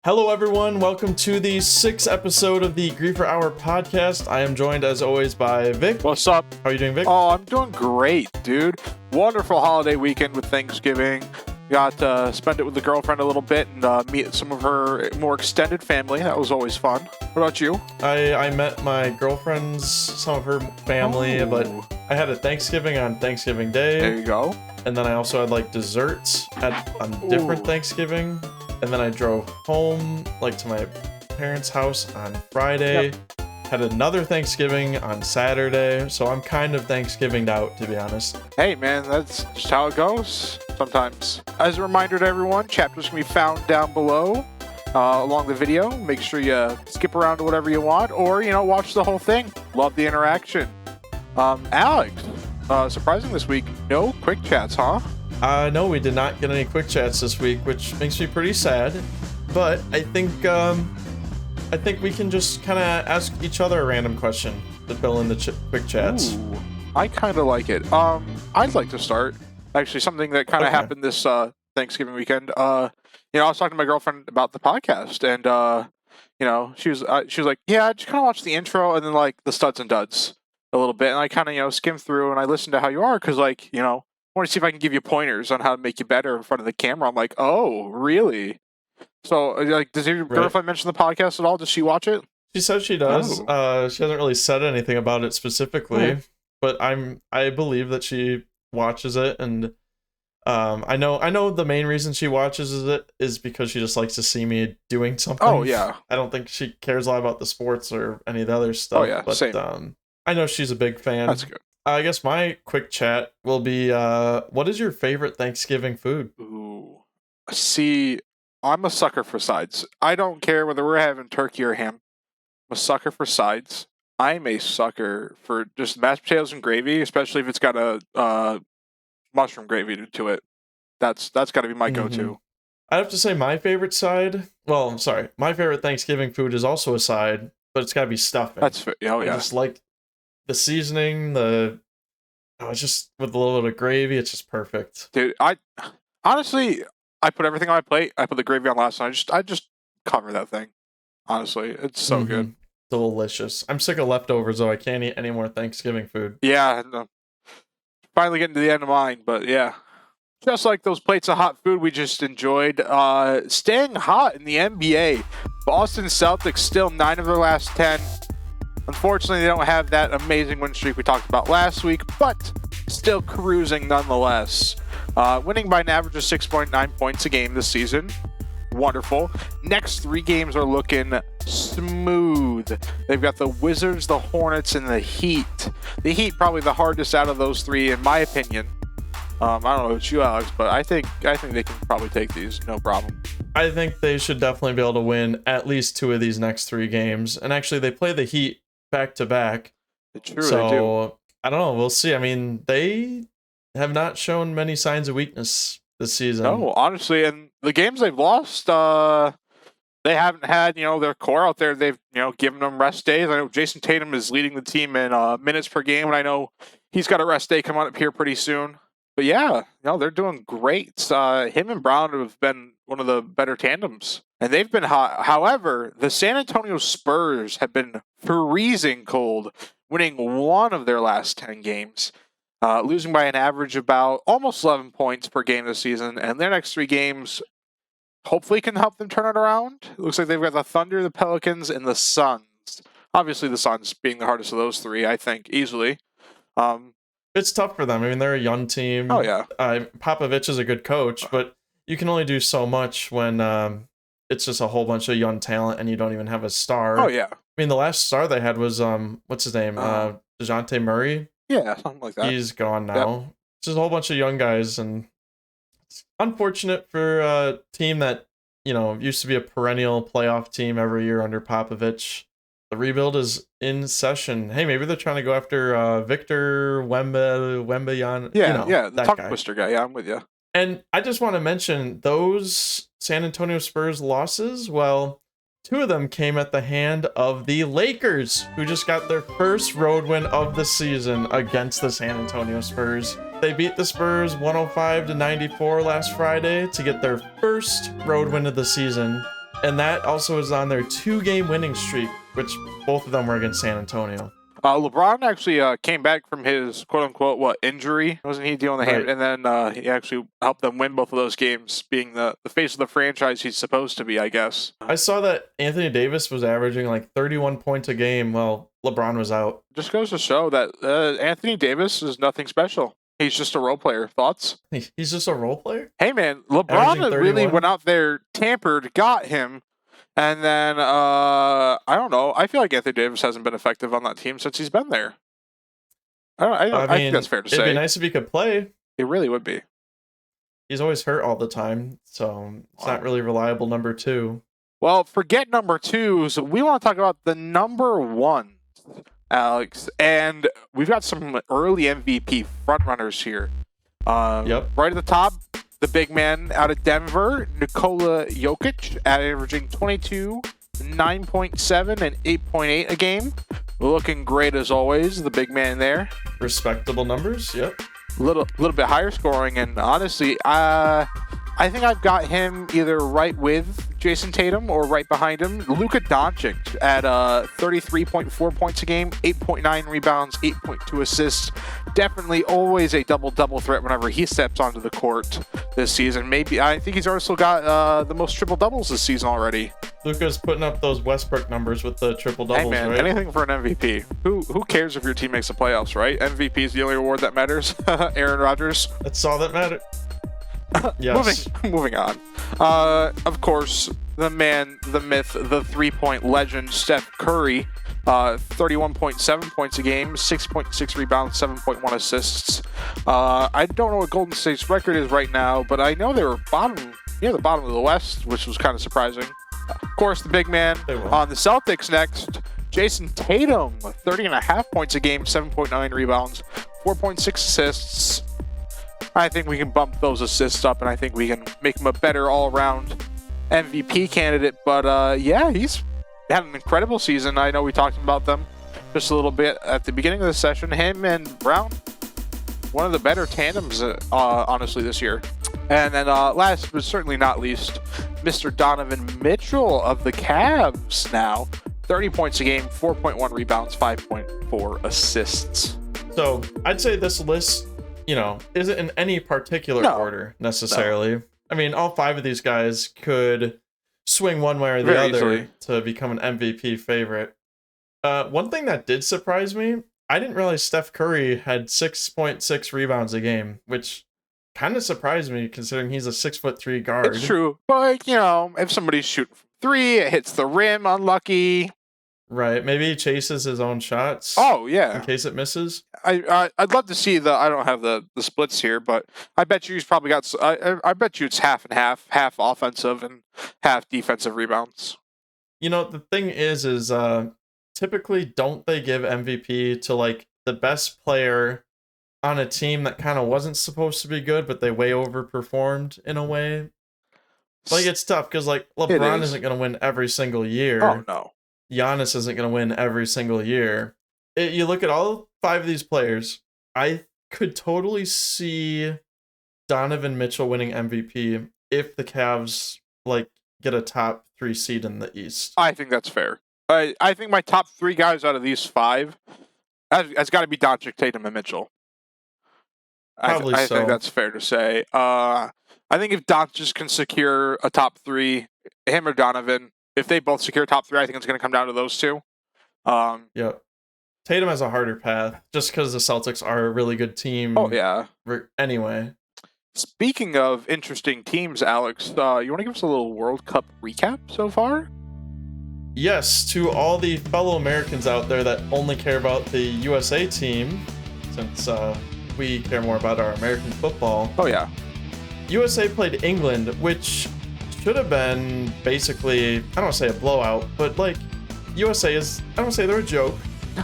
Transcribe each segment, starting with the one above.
Hello, everyone. Welcome to the 6th episode of the Griefer Hour podcast. I am joined, as always, by Vic. What's up? How are you doing, Vic? Oh, I'm doing great, dude. Wonderful holiday weekend with Thanksgiving. Got to spend it with the girlfriend a little bit and meet some of her more extended family. That was always fun. What about you? I met my girlfriend's, some of her family, but I had a Thanksgiving on Thanksgiving Day. There you go. And then I also had like desserts on different Thanksgiving. And then I drove home to my parents' house on Friday. Yep. Had another Thanksgiving on Saturday. So I'm kind of Thanksgivinged out, to be honest. Hey, man, that's just how it goes sometimes. As a reminder to everyone, chapters can be found down below along the video. Make sure you skip around to whatever you want or, watch the whole thing. Love the interaction. Alex, surprising this week, no quick chats, huh? No, we did not get any quick chats this week, which makes me pretty sad. But I think we can just kind of ask each other a random question to fill in the quick chats. Ooh, I kind of like it. I'd like to start. Actually, something that kind of happened this Thanksgiving weekend. I was talking to my girlfriend about the podcast, and she was like, "Yeah, I just kind of watched the intro and then like the studs and duds a little bit, and I kind of skimmed through and I listened to how you are because I want to see if I can give you pointers on how to make you better in front of the camera." I'm like, "Oh, really?" So, does your girlfriend mention the podcast at all? Does she watch it? She says she does. Oh. She hasn't really said anything about it specifically, but I believe that she watches it, and I know the main reason she watches it is because she just likes to see me doing something. Oh yeah. I don't think she cares a lot about the sports or any of the other stuff. Oh yeah, but, same. I know she's a big fan. That's good. I guess my quick chat will be, what is your favorite Thanksgiving food? Ooh. See, I'm a sucker for sides. I don't care whether we're having turkey or ham. I'm a sucker for sides. I'm a sucker for just mashed potatoes and gravy, especially if it's got a mushroom gravy to it. That's got to be my go-to. I have to say my favorite side. Well, I'm sorry. My favorite Thanksgiving food is also a side, but it's got to be stuffing. That's I just like the seasoning, it's just with a little bit of gravy, it's just perfect. Dude, I honestly put everything on my plate. I put the gravy on last night. I just cover that thing. Honestly, it's so good. Delicious. I'm sick of leftovers though. I can't eat any more Thanksgiving food. Yeah, no. Finally getting to the end of mine, but yeah. Just like those plates of hot food we just enjoyed, staying hot in the NBA. Boston Celtics still 9 of their last 10. Unfortunately, they don't have that amazing win streak we talked about last week, but still cruising nonetheless. Winning by an average of 6.9 points a game this season. Wonderful. Next 3 games are looking smooth. They've got the Wizards, the Hornets, and the Heat. The Heat probably the hardest out of those 3, in my opinion. I don't know about you, Alex, but I think they can probably take these, no problem. I think they should definitely be able to win at least 2 of these next 3 games. And actually, they play the Heat back to back. True, so they do. I don't know. We'll see. I mean, they have not shown many signs of weakness this season. No, honestly, and the games they've lost, they haven't had their core out there. They've given them rest days. I know Jason Tatum is leading the team in minutes per game, and I know he's got a rest day coming up here pretty soon. But yeah, they're doing great. Him and Brown have been one of the better tandems, and they've been hot. However, the San Antonio Spurs have been freezing cold, winning 1 of their last 10 games, losing by an average about almost 11 points per game this season. And their next 3 games hopefully can help them turn it around. It looks like they've got the Thunder, the Pelicans, and the Suns. Obviously, the Suns being the hardest of those 3, I think, easily. It's tough for them. I mean, they're a young team. Oh, yeah. Popovich is a good coach, but you can only do so much when it's just a whole bunch of young talent and you don't even have a star. Oh, yeah. I mean, the last star they had was, what's his name? DeJounte Murray. Yeah, something like that. He's gone now. Yep. It's just a whole bunch of young guys, and it's unfortunate for a team that, used to be a perennial playoff team every year under Popovich. The rebuild is in session. Hey, maybe they're trying to go after Victor Wembanyama. Yeah, the tongue guy. twister guy. Yeah, I'm with you. And I just want to mention those San Antonio Spurs losses. Well, 2 of them came at the hand of the Lakers, who just got their first road win of the season against the San Antonio Spurs. They beat the Spurs 105-94 last Friday to get their first road win of the season. And that also is on their 2-game winning streak, which both of them were against San Antonio. LeBron actually came back from his quote-unquote injury. Wasn't he dealing the hand? And then he actually helped them win both of those games, being the face of the franchise he's supposed to be, I guess. I saw that Anthony Davis was averaging like 31 points a game while LeBron was out. Just goes to show that Anthony Davis is nothing special. He's just a role player. Thoughts? He's just a role player? Hey, man, LeBron really went out there, tampered, got him, and then, I don't know. I feel like Anthony Davis hasn't been effective on that team since he's been there. I think that's fair to say. It'd be nice if he could play. It really would be. He's always hurt all the time, so it's not really reliable number 2. Well, forget number 2s. We want to talk about the number 1. Alex, and we've got some early MVP frontrunners here. Yep. Right at the top, the big man out of Denver, Nikola Jokic, averaging 22, 9.7, and 8.8 a game. Looking great as always, the big man there. Respectable numbers, yep. Little bit higher scoring, and honestly, I think I've got him either right with Jason Tatum or right behind him. Luka Doncic at 33.4 points a game, 8.9 rebounds, 8.2 assists. Definitely always a double-double threat whenever he steps onto the court this season. I think he's also got the most triple-doubles this season already. Luka's putting up those Westbrook numbers with the triple-doubles, hey man, right? Anything for an MVP. Who cares if your team makes the playoffs, right? MVP is the only award that matters. Aaron Rodgers. That's all that matters. Yes. Moving on. Of course, the man, the myth, the 3-point legend, Steph Curry. 31.7 points a game, 6.6 rebounds, 7.1 assists. I don't know what Golden State's record is right now, but I know they were near the bottom of the West, which was kind of surprising. Of course, the big man on the Celtics next, Jason Tatum, 30.5 points a game, 7.9 rebounds, 4.6 assists. I think we can bump those assists up, and I think we can make him a better all-around MVP candidate. But yeah, he's had an incredible season. I know we talked about them just a little bit at the beginning of the session. Him and Brown, one of the better tandems, honestly, this year. And then last but certainly not least, Mr. Donovan Mitchell of the Cavs now. 30 points a game, 4.1 rebounds, 5.4 assists. So I'd say this list, isn't in any particular order necessarily. No. I mean, all 5 of these guys could swing one way or the other easily to become an MVP favorite. One thing that did surprise me, I didn't realize Steph Curry had 6.6 rebounds a game, which kind of surprised me considering he's a 6'3" guard. It's true, but if somebody's shooting from 3, it hits the rim, unlucky. Right, maybe he chases his own shots. Oh yeah, in case it misses. I'd love to see I don't have the splits here, but I bet you he's probably got. I bet you it's half and half offensive and half defensive rebounds. The thing is typically don't they give MVP to like the best player on a team that kind of wasn't supposed to be good, but they way overperformed in a way? Like it's tough because like LeBron isn't going to win every single year. Oh no. Giannis isn't going to win every single year. You look at all 5 of these players, I could totally see Donovan Mitchell winning MVP if the Cavs get a top 3 seed in the East. I think that's fair. I think my top 3 guys out of these 5 has got to be Doncic, Tatum, and Mitchell. I think that's fair to say. I think if Doncic can secure a top 3, him or Donovan, if they both secure top 3, I think it's going to come down to those 2. Yep. Tatum has a harder path just because the Celtics are a really good team. Oh, yeah. Anyway. Speaking of interesting teams, Alex, you want to give us a little World Cup recap so far? Yes, to all the fellow Americans out there that only care about the USA team, since we care more about our American football. Oh, yeah. USA played England, which should have been basically, I don't want to say a blowout, but USA is, I don't want to say they're a joke,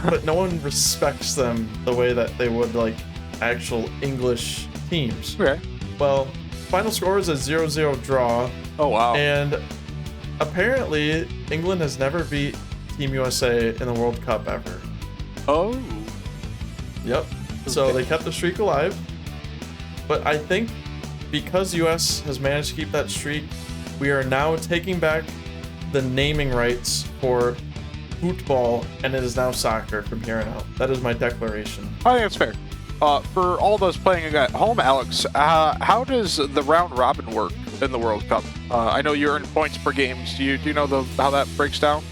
but no one respects them the way that they would actual English teams. Okay. Well, final score is a 0-0 draw. Oh, wow. And apparently England has never beat Team USA in the World Cup ever. Oh. Yep. So they kept the streak alive. But I think because US has managed to keep that streak, we are now taking back the naming rights for football, and it is now soccer from here on out. That is my declaration. I think that's fair. For all those playing at home, Alex, how does the round robin work in the World Cup? I know you earn points per games. Do you know how that breaks down?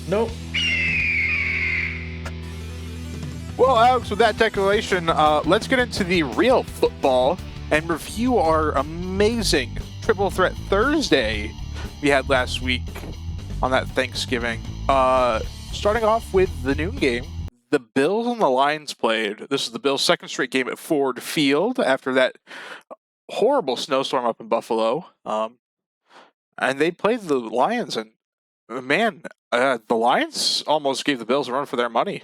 Nope. Well, Alex, with that declaration, let's get into the real football and review our amazing Triple Threat Thursday we had last week on that Thanksgiving. Starting off with the noon game, the Bills and the Lions played. This is the Bills' second straight game at Ford Field after that horrible snowstorm up in Buffalo. And they played the Lions, and man, the Lions almost gave the Bills a run for their money.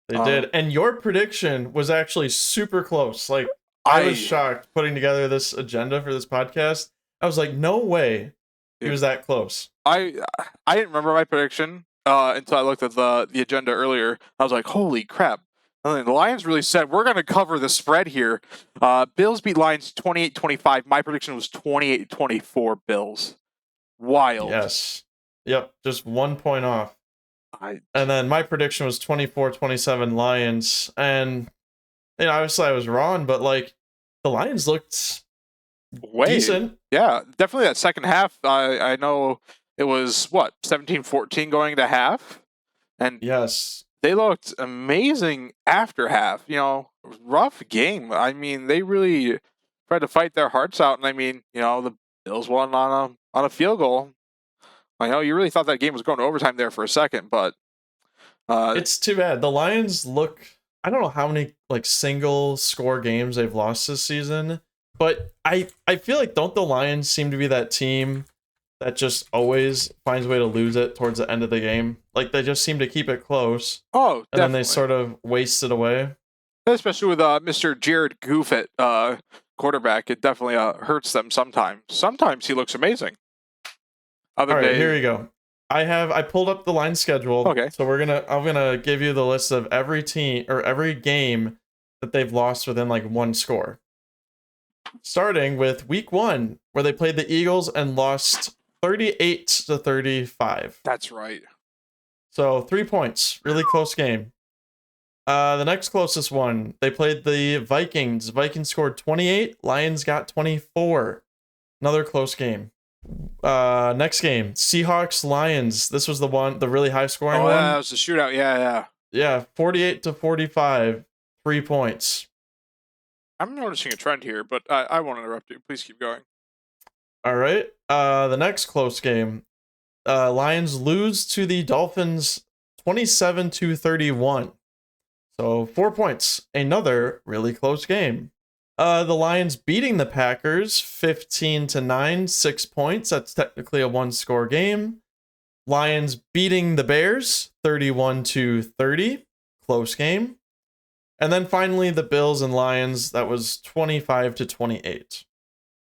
They did. And your prediction was actually super close. Like, I was shocked putting together this agenda for this podcast. I was like, no way he was that close. I didn't remember my prediction until I looked at the agenda earlier. I was like, holy crap. And then the Lions really said, we're going to cover the spread here. Bills beat Lions 28-25. My prediction was 28-24 Bills. Wild. Yes. Yep. Just 1 point off. And then my prediction was 24-27 Lions. And, you know, obviously I was wrong, but, like, the Lions looked decent. Yeah, definitely that second half. I know it was, 17-14 going to half? And yes, they looked amazing after half. You know, rough game. I mean, they really tried to fight their hearts out. And, I mean, you know, the Bills won on a field goal. I know you really thought that game was going to overtime there for a second, but it's too bad. The Lions look, I don't know how many like single score games they've lost this season, but I feel like, don't the Lions seem to be that team that just always finds a way to lose it towards the end of the game? Like, they just seem to keep it close. Oh, and then they sort of waste it away. Especially with Mr. Jared Goff at quarterback, it definitely hurts them sometimes. Sometimes he looks amazing. All right, here you go. I pulled up the line schedule. Okay. So I'm gonna give you the list of every team or every game that they've lost within like one score. Starting with week 1, where they played the Eagles and lost 38-35. That's right. So 3 points, really close game. The next closest one, they played the Vikings. Vikings scored 28, Lions got 24. Another close game. Next game, Seahawks Lions. This was the really high scoring one. That was a shootout. Yeah, 48-45, 3 points. I'm noticing a trend here, but I won't interrupt you. Please keep going. All right. The next close game, Lions lose to the Dolphins 27-31. So 4 points. Another really close game. The Lions beating the Packers 15-9, 6 points. That's technically a 1-score game. Lions beating the Bears 31-30, close game. And then finally the Bills and Lions, that was 25-28.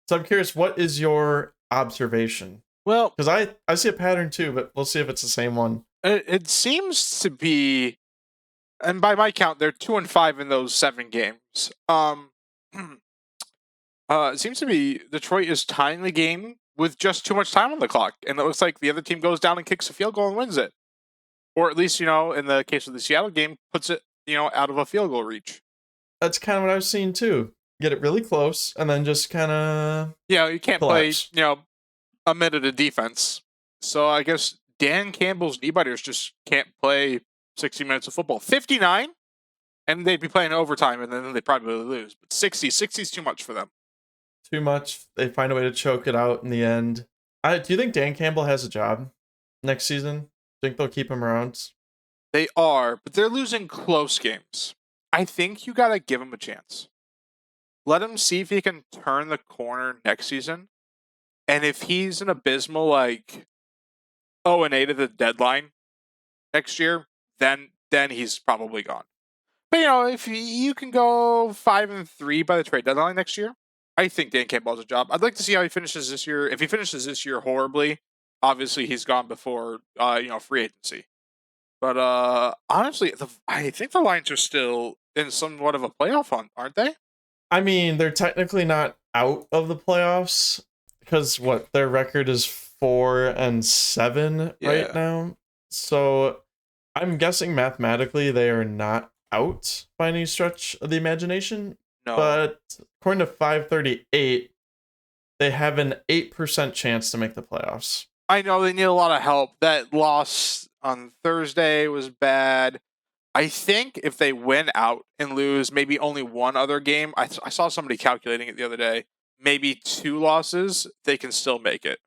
So I'm curious, what is your observation? Well, because I see a pattern too, but we'll see if it's the same one. It seems to be, and by my count, they're 2-5 in those 7 games. It seems to be Detroit is tying the game with just too much time on the clock, and it looks like the other team goes down and kicks a field goal and wins it, or at least, you know, in the case of the Seattle game, puts it, you know, out of a field goal reach. That's kind of what I was seeing too. Get it really close, and then just kind of you can't collapse. Play, you know, a minute of defense. So I guess Dan Campbell's knee-biters just can't play 60 minutes of football. 59, and they'd be playing overtime, and then they'd probably lose. But 60 is too much for them. Too much. They find a way to choke it out in the end. Do you think Dan Campbell has a job next season? Think they'll keep him around? They are, but they're losing close games. I think you got to give him a chance. Let him see if he can turn the corner next season. And if he's an abysmal, like, 0-8 at the deadline next year, then he's probably gone. But, you know, if you can go 5-3 by the trade deadline next year, I think Dan Campbell has a job. I'd like to see how he finishes this year. If he finishes this year horribly, obviously he's gone before, free agency. But honestly, I think the Lions are still in somewhat of a playoff hunt, aren't they? I mean, they're technically not out of the playoffs because their record is 4-7 right now. So I'm guessing mathematically they are not out by any stretch of the imagination. No. But according to 538, they have an 8% chance to make the playoffs. I know they need a lot of help. That loss on Thursday was bad. I think if they win out and lose maybe only one other game, I saw somebody calculating it the other day, maybe 2 losses, they can still make it.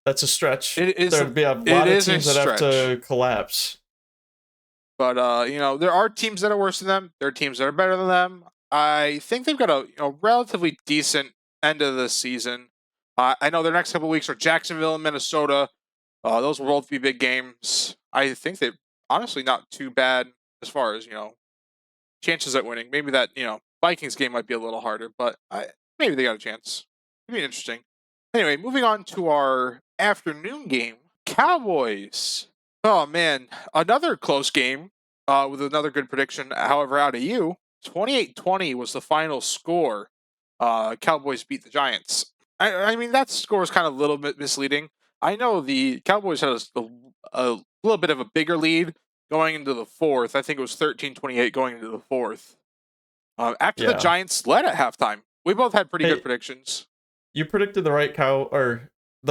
That's a stretch. It is. There'd be a lot of teams that have to collapse. But there are teams that are worse than them. There are teams that are better than them. I think they've got a relatively decent end of the season. I know their next couple of weeks are Jacksonville and Minnesota. Those will both be big games. I think they're honestly not too bad as far as chances at winning. Maybe that Vikings game might be a little harder, but maybe they got a chance. It'd be interesting. Anyway, moving on to our afternoon game, Cowboys. Oh man, another close game with another good prediction. However, out of you, 28-20 was the final score. Cowboys beat the Giants. I mean, that score is kind of a little bit misleading. I know the Cowboys had a little bit of a bigger lead going into the fourth. I think it was 13-28 going into the fourth. After the Giants led at halftime. We both had pretty good predictions. You predicted the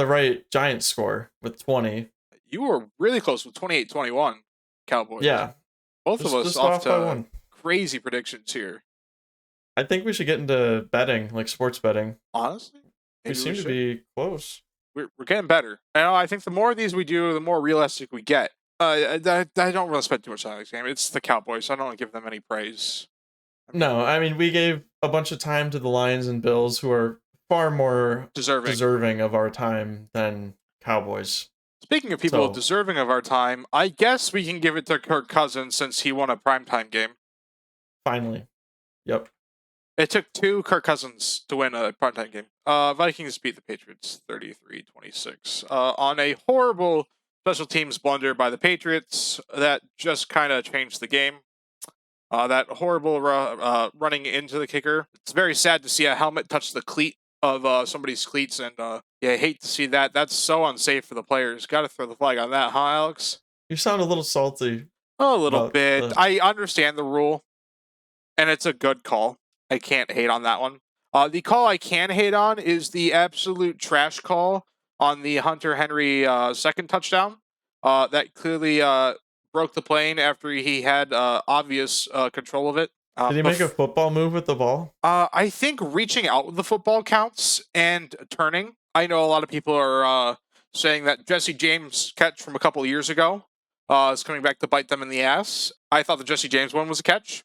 right Giants score with 20. You were really close with 28-21 Cowboys. Yeah. Both of us off to crazy predictions here. I think we should get into betting, like sports betting. Honestly? We seem to be close. We're getting better. I think the more of these we do, the more realistic we get. I don't really spend too much time on this game. It's the Cowboys, so I don't want to give them any praise. No, I mean, we gave a bunch of time to the Lions and Bills, who are far more deserving of our time than Cowboys. Speaking of people deserving of our time, I guess we can give it to Kirk Cousins since he won a primetime game. Finally. Yep. It took 2 Kirk Cousins to win a primetime game. Vikings beat the Patriots 33-26 on a horrible special teams blunder by the Patriots that just kind of changed the game. That horrible running into the kicker. It's very sad to see a helmet touch the cleat of somebody's cleats, and I hate to see that. That's so unsafe for the players. Got to throw the flag on that, huh, Alex? You sound a little salty. A little bit. I understand the rule, and it's a good call. I can't hate on that one. The call I can hate on is the absolute trash call on the Hunter Henry second touchdown. That clearly broke the plane after he had obvious control of it. Did he make a football move with the ball? I think reaching out with the football counts and turning. I know a lot of people are saying that Jesse James' catch from a couple of years ago is coming back to bite them in the ass. I thought the Jesse James one was a catch.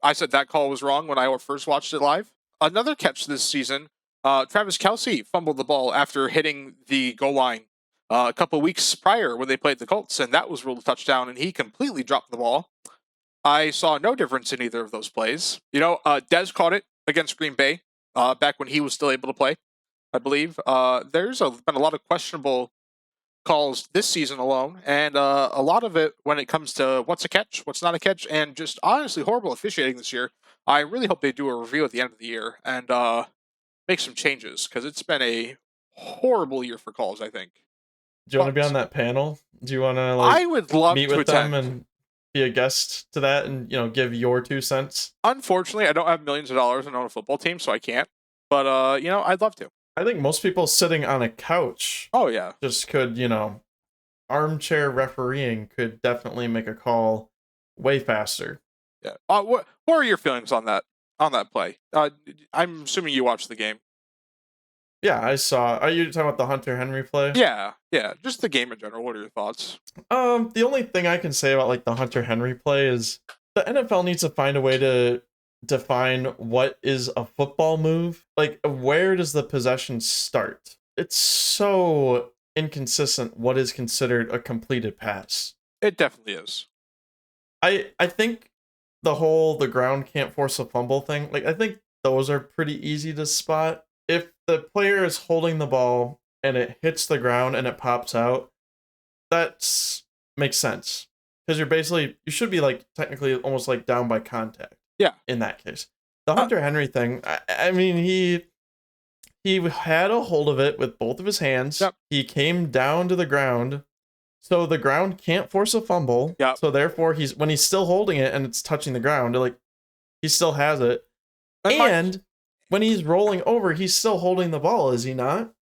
I said that call was wrong when I first watched it live. Another catch this season, Travis Kelce fumbled the ball after hitting the goal line a couple of weeks prior when they played the Colts, and that was ruled a touchdown, and he completely dropped the ball. I saw no difference in either of those plays. Dez caught it against Green Bay back when he was still able to play, I believe. There's been a lot of questionable calls this season alone, and a lot of it when it comes to what's a catch, what's not a catch, and just honestly horrible officiating this year. I really hope they do a review at the end of the year and make some changes, because it's been a horrible year for calls, I think. Do you want to be on that panel? Do you want to I would love meet to with attend. them and be a guest to that and give your 2 cents? Unfortunately, I don't have millions of dollars and own a football team, so I can't. But I'd love to. I think most people sitting on a couch just could, armchair refereeing could definitely make a call way faster. Yeah. What are your feelings on that play? I'm assuming you watched the game. Yeah, I saw. Are you talking about the Hunter Henry play? Yeah. Just the game in general. What are your thoughts? The only thing I can say about the Hunter Henry play is the NFL needs to find a way to define what is a football move. Where does the possession start? It's so inconsistent what is considered a completed pass. It definitely is. I think the ground can't force a fumble thing, I think those are pretty easy to spot. If the player is holding the ball and it hits the ground and it pops out, that makes sense. Because you should be technically almost down by contact. Yeah. In that case. The Hunter Henry thing, I mean, he had a hold of it with both of his hands. Yep. He came down to the ground. So the ground can't force a fumble. Yep. So therefore, when he's still holding it and it's touching the ground, like he still has it. And when he's rolling over, he's still holding the ball, is he not?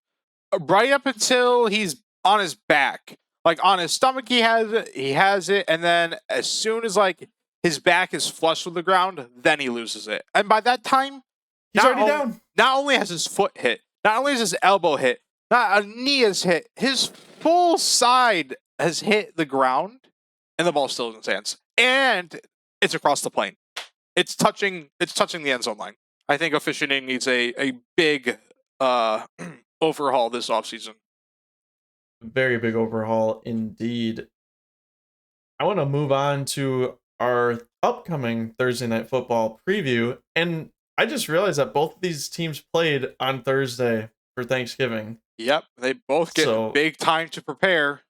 Right up until he's on his back. Like on his stomach, he has it, and then as soon as like his back is flush with the ground, then he loses it. And by that time, he's already down. Not only has his foot hit, not only has his elbow hit, not a knee is hit, his full side has hit the ground, and the ball's still in his hands, and it's across the plane. It's touching the end zone line. I think officiating needs a big overhaul this offseason. Very big overhaul indeed. I want to move on to our upcoming Thursday Night Football preview, and I just realized that both of these teams played on Thursday for Thanksgiving. Yep, they both get big time to prepare.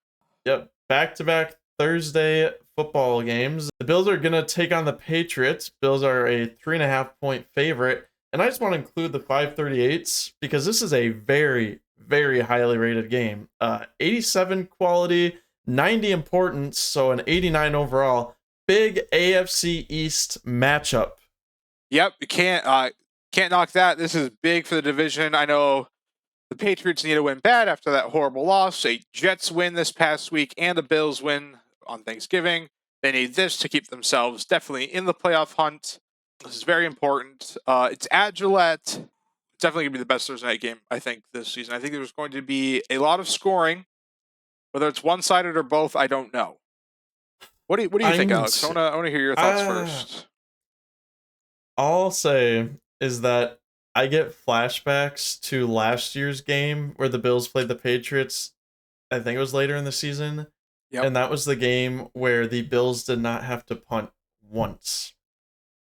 Yep, back-to-back Thursday football games. The Bills are going to take on the Patriots. Bills are a 3.5-point favorite, and I just want to include the 538s because this is a very, very highly rated game. 87 quality, 90 importance, so an 89 overall. Big AFC East matchup. Yep, you can't knock that. This is big for the division. I know the Patriots need to win bad after that horrible loss. A Jets win this past week and a Bills win on Thanksgiving. They need this to keep themselves definitely in the playoff hunt. This is very important. It's at Gillette. It's definitely going to be the best Thursday night game, I think, this season. I think there's going to be a lot of scoring. Whether it's one-sided or both, I don't know. What do you think, Alex? I want to hear your thoughts first. All I'll say is that I get flashbacks to last year's game where the Bills played the Patriots. I think it was later in the season. Yep. And that was the game where the Bills did not have to punt once.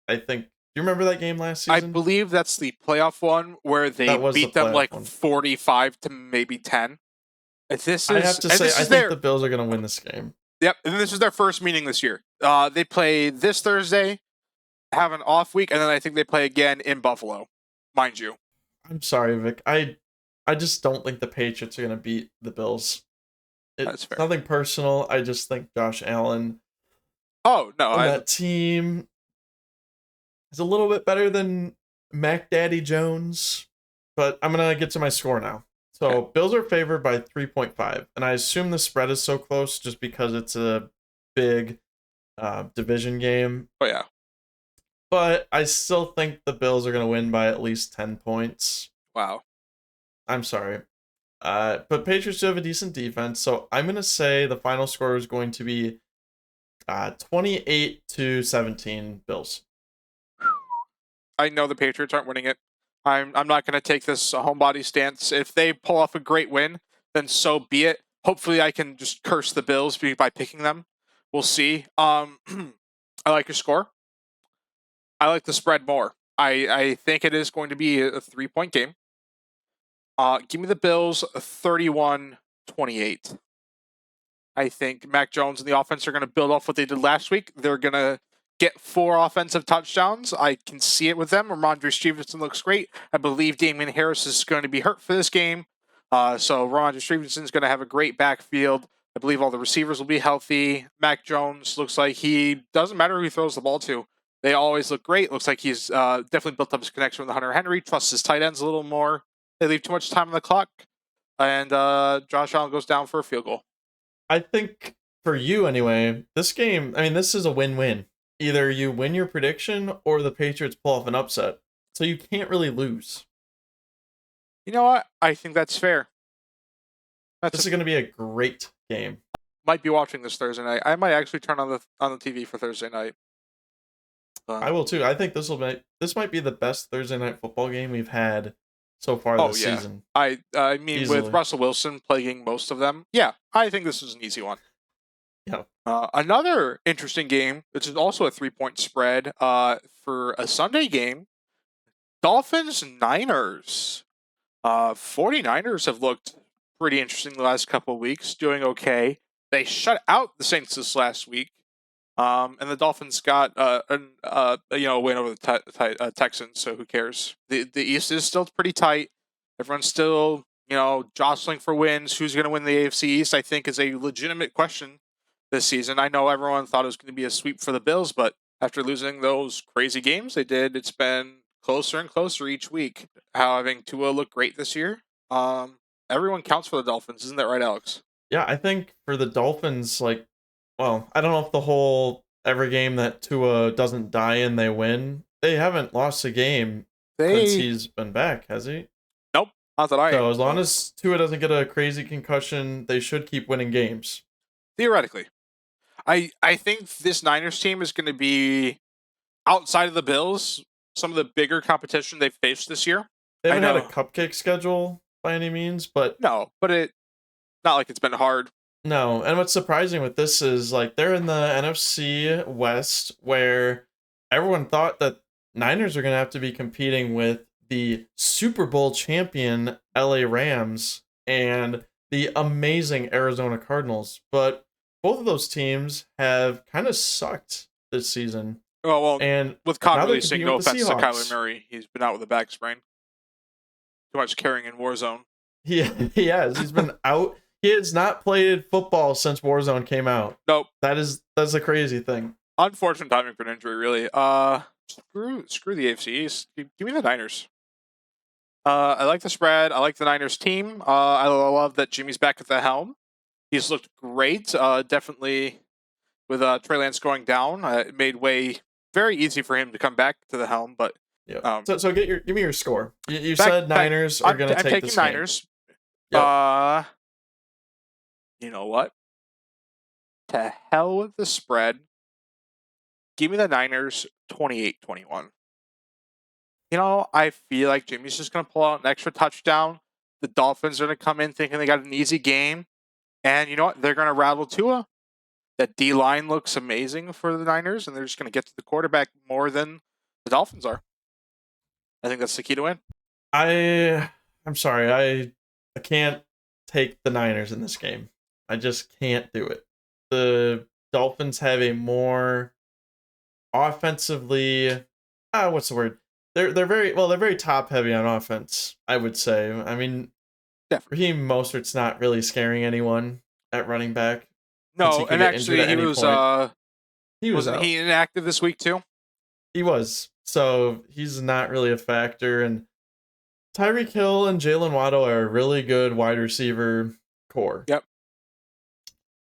I think. Do you remember that game last season? I believe that's the playoff one where they beat them like 45 to maybe 10. I have to say, I think the Bills are going to win this game. Yep, and this is their first meeting this year. They play this Thursday, have an off week, and then I think they play again in Buffalo, mind you. I'm sorry, Vic. I just don't think the Patriots are going to beat the Bills. That's fair. Nothing personal. I just think Josh Allen. Oh no, that team is a little bit better than Mac Daddy Jones, but I'm gonna get to my score now. So okay. Bills are favored by 3.5, and I assume the spread is so close just because it's a big division game. Oh yeah. But I still think the Bills are going to win by at least 10 points. Wow. I'm sorry. But Patriots do have a decent defense, so I'm going to say the final score is going to be 28-17 Bills. I know the Patriots aren't winning it. I'm not going to take this homebody stance. If they pull off a great win, then so be it. Hopefully I can just curse the Bills by picking them. We'll see. I like your score. I like the spread more. I think it is going to be a 3-point game. Give me the Bills 31-28. I think Mac Jones and the offense are going to build off what they did last week. They're going to get 4 offensive touchdowns. I can see it with them. Ramondre Stevenson looks great. I believe Damian Harris is going to be hurt for this game. So Ramondre Stevenson is going to have a great backfield. I believe all the receivers will be healthy. Mac Jones looks like he doesn't matter who he throws the ball to. They always look great. Looks like he's definitely built up his connection with Hunter Henry. Trusts his tight ends a little more. They leave too much time on the clock. And Josh Allen goes down for a field goal. I think for you anyway, this game, I mean, this is a win-win. Either you win your prediction or the Patriots pull off an upset. So you can't really lose. You know what? I think that's fair. This is going to be a great game. Might be watching this Thursday night. I might actually turn on the TV for Thursday night. I will too. I think this might be the best Thursday night football game we've had so far this season. I mean, easily. With Russell Wilson playing most of them, yeah, I think this is an easy one. Yeah. Another interesting game, which is also a 3-point spread for a Sunday game. Dolphins-Niners. 49ers have looked pretty interesting the last couple of weeks, doing okay. They shut out the Saints this last week. And the Dolphins got a win over the Texans, so who cares? The East is still pretty tight. Everyone's still, jostling for wins. Who's going to win the AFC East, I think, is a legitimate question this season. I know everyone thought it was going to be a sweep for the Bills, but after losing those crazy games they did, it's been closer and closer each week. Having Tua look great this year. Everyone counts for the Dolphins. Isn't that right, Alex? Yeah, I think for the Dolphins, I don't know if the whole every game that Tua doesn't die in, they win. They haven't lost a game since he's been back, has he? Nope, not that I. So as long as Tua doesn't get a crazy concussion, they should keep winning games. Theoretically. I think this Niners team is going to be, outside of the Bills, some of the bigger competition they've faced this year. They haven't had a cupcake schedule by any means, but... No, but not like it's been hard. No, and what's surprising with this is, they're in the NFC West, where everyone thought that Niners are going to have to be competing with the Super Bowl champion LA Rams and the amazing Arizona Cardinals, but both of those teams have kind of sucked this season. Oh, well, and with Cobb releasing, no offense to Kyler Murray, he's been out with a back sprain. Too much carrying in Warzone. He has. He's been out. He has not played football since Warzone came out. Nope. That's a crazy thing. Unfortunate timing for an injury, really. Screw the AFC East. Give me the Niners. I like the spread. I like the Niners team. I love that Jimmy's back at the helm. He's looked great. Definitely with Trey Lance going down, it made way very easy for him to come back to the helm. But yeah. So give me your score. You said Niners are going to take this game. I'm taking Niners. Yep. You know what? To hell with the spread. Give me the Niners 28-21. I feel like Jimmy's just going to pull out an extra touchdown. The Dolphins are going to come in thinking they got an easy game. And you know what? They're going to rattle Tua. That D-line looks amazing for the Niners, and they're just going to get to the quarterback more than the Dolphins are. I think that's the key to win. I'm sorry. I can't take the Niners in this game. I just can't do it. The Dolphins have a more offensively... what's the word? They're very top heavy on offense, I would say. I mean, Raheem Mostert's not really scaring anyone at running back. No, and actually he was out. He inactive this week too? He was. So he's not really a factor. And Tyreek Hill and Jalen Waddle are a really good wide receiver core. Yep.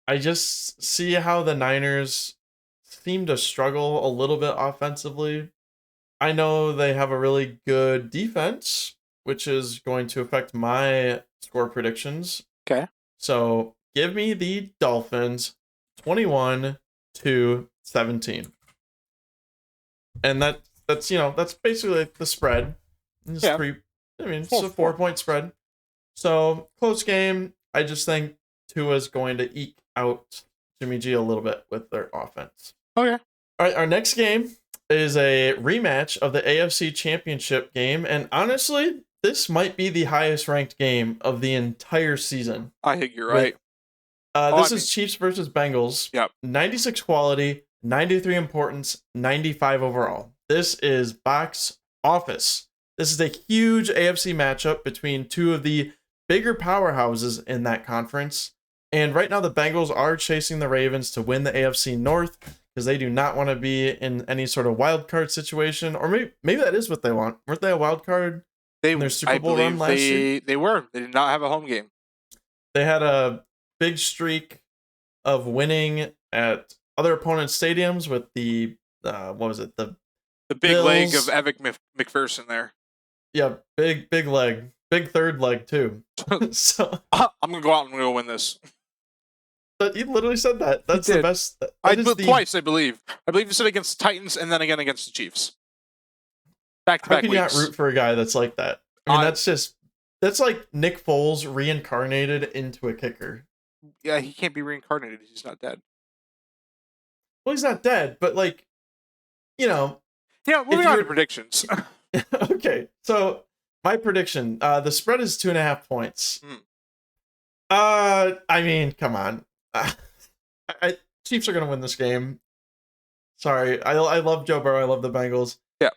I just see how the Niners seem to struggle a little bit offensively. I know they have a really good defense, which is going to affect my score predictions. Okay. So give me the Dolphins 21-17. And that's basically the spread. It's yeah. It's a 4-point spread. So close game. I just think Tua's going to eke out Jimmy G a little bit with their offense. Okay. All right, our next game is a rematch of the AFC Championship game, and honestly, this might be the highest ranked game of the entire season. I think you're right. This is Chiefs versus Bengals. Yep. 96 quality, 93 importance, 95 overall. This is box office. This is a huge AFC matchup between two of the bigger powerhouses in that conference. And right now, the Bengals are chasing the Ravens to win the AFC North because they do not want to be in any sort of wild card situation. Or maybe that is what they want. Weren't they a wild card in their Super Bowl run last year? They were. They did not have a home game. They had a big streak of winning at other opponents' stadiums with the what was it? The big Bills. Leg of Evic McPherson there. Yeah, big leg. Big third leg too. So I'm gonna go out and I'm gonna win this. But you literally said that. That's the best. Twice, I believe. I believe you said against the Titans and then again against the Chiefs. Back-to-back weeks. How can you not root for a guy that's like that? I mean, that's like Nick Foles reincarnated into a kicker. Yeah, he can't be reincarnated. He's not dead. Well, he's not dead, but Yeah, moving on to predictions. Okay, so my prediction, the spread is 2.5 points. I mean, come on. Chiefs are going to win this game. Sorry. I love Joe Burrow. I love the Bengals. Yeah.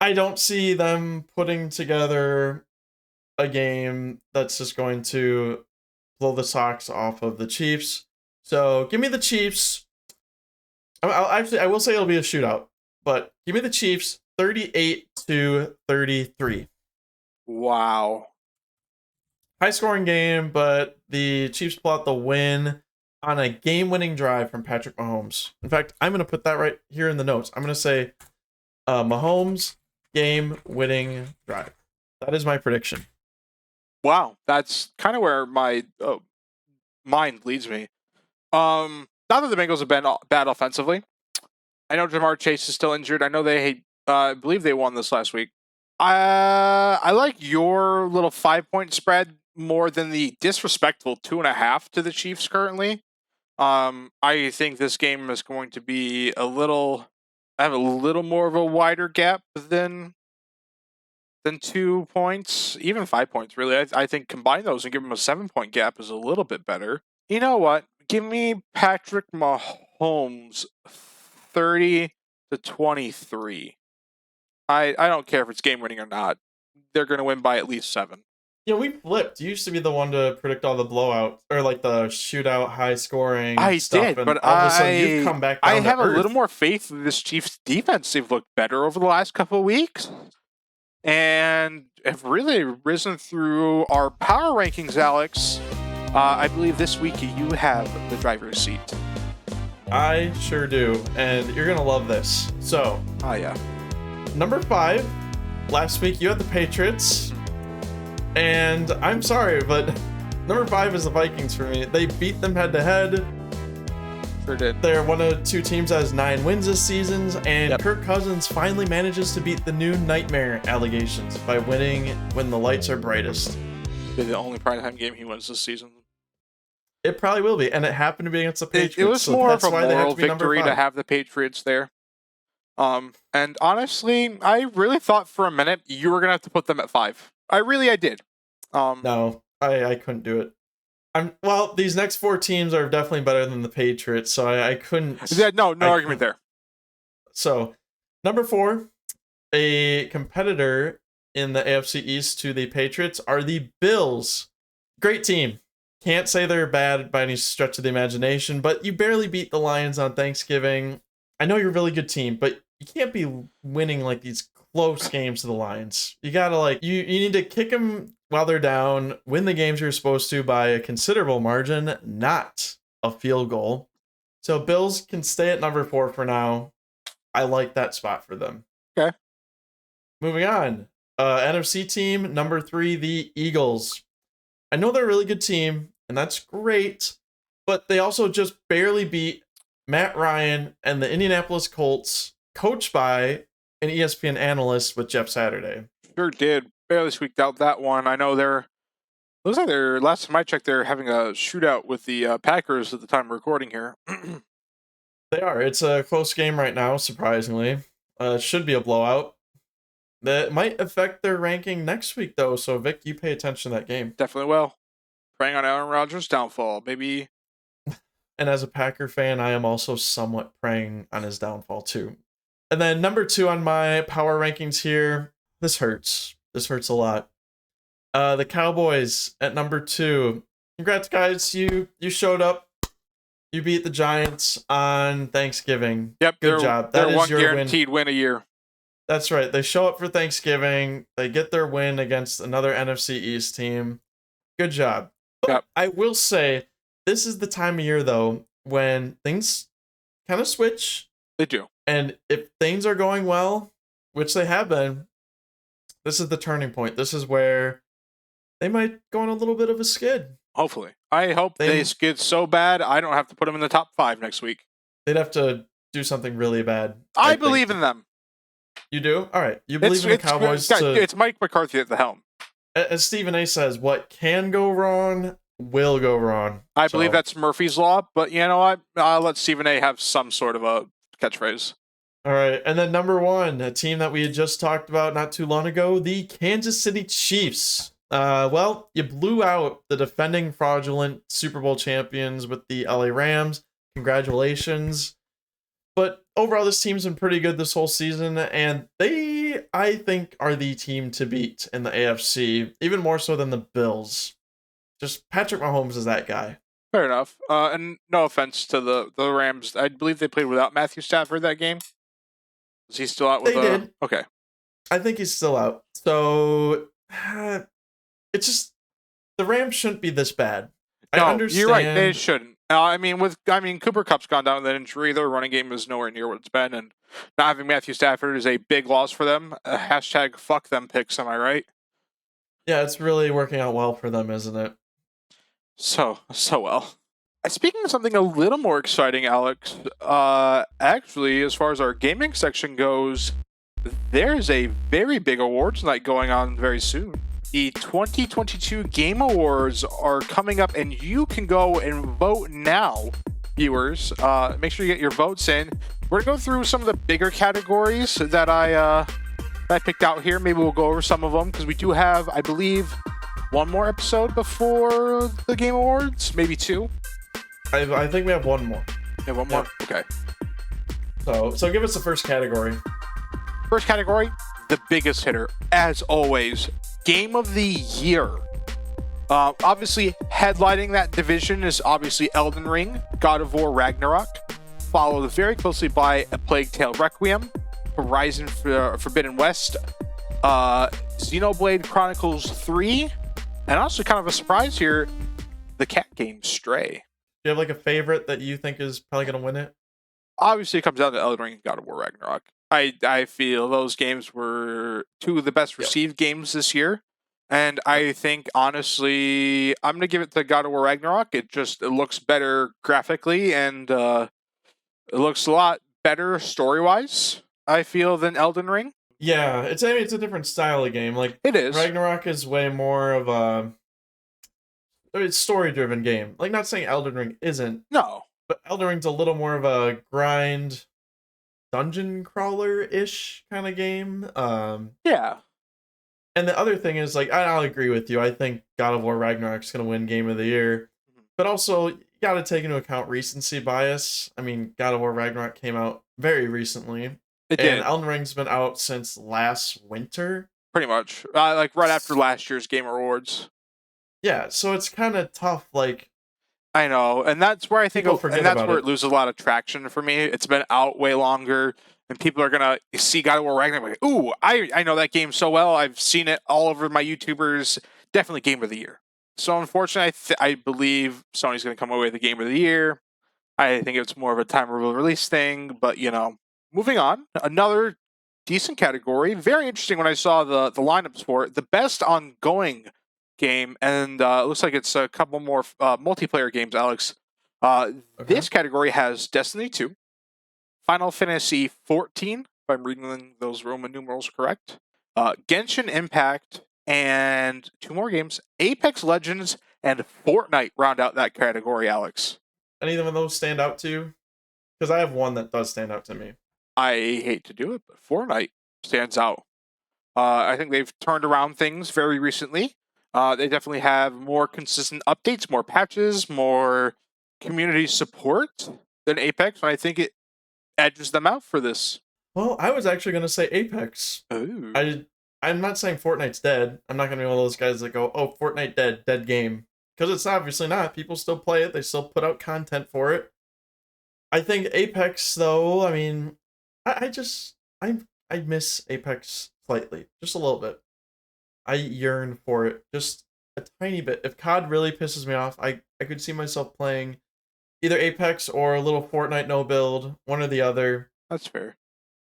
I don't see them putting together a game that's just going to blow the socks off of the Chiefs. So give me the Chiefs. I will say it'll be a shootout, but give me the Chiefs 38-33. Wow. High scoring game, but the Chiefs pull out the win on a game-winning drive from Patrick Mahomes. In fact, I'm going to put that right here in the notes. I'm going to say Mahomes game-winning drive. That is my prediction. Wow, that's kind of where my mind leads me. Not that the Bengals have been bad offensively. I know Jamar Chase is still injured. I know I believe they won this last week. I like your little 5-point spread more than the disrespectful 2.5 to the Chiefs currently. I think this game is going to be a little more of a wider gap than 2 points, even 5 points, really. I think combine those and give them a 7-point gap is a little bit better. You know what? Give me Patrick Mahomes 30-23. I don't care if it's game winning or not. They're going to win by at least 7. Yeah, we flipped. You used to be the one to predict all the blowouts or like the shootout, high scoring. I stuff, did, and but all of a sudden you've come back. I Down have to a earth. little more faith in this Chiefs defense. They've looked better over the last couple of weeks, and have really risen through our power rankings, Alex. I believe this week you have the driver's seat. I sure do, and you're gonna love this. So, yeah. Number 5. Last week you had the Patriots, and I'm sorry, but number 5 is the Vikings for me. They beat them head to head. Sure did. They're one of 2 teams that has 9 wins this season, and Yep. Kirk Cousins finally manages to beat the new nightmare allegations by winning when the lights are brightest. Be the only primetime game he wins this season. It probably will be, and it happened to be against the Patriots. It was so more of that's a why they have moral to be number victory to 5. have the Patriots there. And honestly, I really thought for a minute you were gonna have to put them at 5. I did. No, I couldn't do it. Well, these next 4 teams are definitely better than the Patriots, so I couldn't. No argument there. So, number 4, a competitor in the AFC East to the Patriots are the Bills. Great team. Can't say they're bad by any stretch of the imagination, but you barely beat the Lions on Thanksgiving. I know you're a really good team, but you can't be winning like these close games to the Lions. You gotta you need to kick them while they're down, win the games you're supposed to by a considerable margin, not a field goal. So Bills can stay at number 4 for now. I like that spot for them. Okay. Moving on. NFC team, number 3, the Eagles. I know they're a really good team, and that's great, but they also just barely beat Matt Ryan and the Indianapolis Colts, coached by an ESPN analyst with Jeff Saturday. Sure did. Barely squeaked out that one. I know looks like last time I checked, they're having a shootout with the Packers at the time of recording here. They are. It's a close game right now, surprisingly. It should be a blowout. That might affect their ranking next week, though, so Vic, you pay attention to that game. Definitely will. Praying on Aaron Rodgers' downfall, maybe. And as a Packer fan, I am also somewhat praying on his downfall, too. And then number 2 on my power rankings here. This hurts. This hurts a lot. The Cowboys at number 2. Congrats, guys. You showed up. You beat the Giants on Thanksgiving. Yep. Good job. That they're is one your guaranteed win a year. That's right. They show up for Thanksgiving. They get their win against another NFC East team. Good job. But Yep. I will say, this is the time of year, though, when things kind of switch. They do. And if things are going well, which they have been, this is the turning point. This is where they might go on a little bit of a skid. Hopefully. I hope they skid so bad I don't have to put them in the top 5 next week. They'd have to do something really bad. I believe in them. You do? All right. You believe in the Cowboys. It's Mike McCarthy at the helm. As Stephen A says, what can go wrong will go wrong. I believe that's Murphy's Law, but you know what? I'll let Stephen A have some sort of a catchphrase. All right. And then number 1, a team that we had just talked about not too long ago, the Kansas City Chiefs. Well, you blew out the defending fraudulent Super Bowl champions with the LA Rams. Congratulations. But overall, this team's been pretty good this whole season, and they I think are the team to beat in the AFC, even more so than the Bills. Just Patrick Mahomes is that guy. Fair enough. And no offense to the Rams. I believe they played without Matthew Stafford that game. Is he still out with They did. Okay. I think he's still out. So it's just the Rams shouldn't be this bad. No, I understand. You're right. They shouldn't. I mean, Cooper Kupp's gone down with an injury. Their running game is nowhere near what it's been, and not having Matthew Stafford is a big loss for them. Hashtag fuck them picks. Am I right? Yeah, it's really working out well for them, isn't it? So well. Speaking of something a little more exciting, Alex, actually, as far as our gaming section goes, there's a very big awards night going on very soon. The 2022 Game Awards are coming up, and you can go and vote now, viewers. Make sure you get your votes in. We're going to go through some of the bigger categories that I picked out here. Maybe we'll go over some of them, because we do have, I believe, one more episode before the Game Awards. Maybe two. I think we have one more. Yeah, one more? Okay. So give us the first category. First category, the biggest hitter, as always, Game of the Year. Obviously, headlining that division is obviously Elden Ring, God of War Ragnarok, followed very closely by A Plague Tale Requiem, Horizon Forbidden West, Xenoblade Chronicles 3, and also kind of a surprise here, the cat game Stray. Do you have like a favorite that you think is probably going to win it? Obviously, it comes down to Elden Ring and God of War Ragnarok. I feel those games were two of the best received games this year. And I think, honestly, I'm going to give it to God of War Ragnarok. It looks better graphically, and it looks a lot better story-wise, I feel, than Elden Ring. Yeah, it's a different style of game. Like, it is. Ragnarok is way more of a story-driven game. Like, not saying Elden Ring isn't. No. But Elden Ring's a little more of a grind, dungeon crawler-ish kind of game. Yeah. And the other thing is, like, I'll agree with you. I think God of War Ragnarok's going to win Game of the Year. But also, you got to take into account recency bias. I mean, God of War Ragnarok came out very recently. It did. And Elden Ring's been out since last winter. Pretty much. Like, right after last year's Game Awards. Yeah, so it's kind of tough, like... I know, and that's where I think, and that's where it loses a lot of traction for me. It's been out way longer, and people are gonna see God of War Ragnarok like, ooh, I know that game so well. I've seen it all over my YouTubers. Definitely Game of the Year. So unfortunately, I believe Sony's gonna come away with the Game of the Year. I think it's more of a time of release thing, but moving on. Another decent category. Very interesting when I saw the lineups for it. The best ongoing game, and it looks like it's a couple more multiplayer games, Alex. Okay. This category has Destiny 2, Final Fantasy 14, if I'm reading those Roman numerals correct, Genshin Impact, and two more games, Apex Legends and Fortnite round out that category, Alex. Any of those stand out to you? Because I have one that does stand out to me. I hate to do it, but Fortnite stands out. I think they've turned around things very recently. They definitely have more consistent updates, more patches, more community support than Apex, and I think it edges them out for this. Well, I was actually going to say Apex. Ooh. I'm not saying Fortnite's dead. I'm not going to be one of those guys that go, oh, Fortnite dead game. Because it's obviously not. People still play it. They still put out content for it. I think Apex, though, I mean, I miss Apex slightly. Just a little bit. I yearn for it just a tiny bit. If COD really pisses me off, I could see myself playing either Apex or a little Fortnite no build, one or the other. That's fair.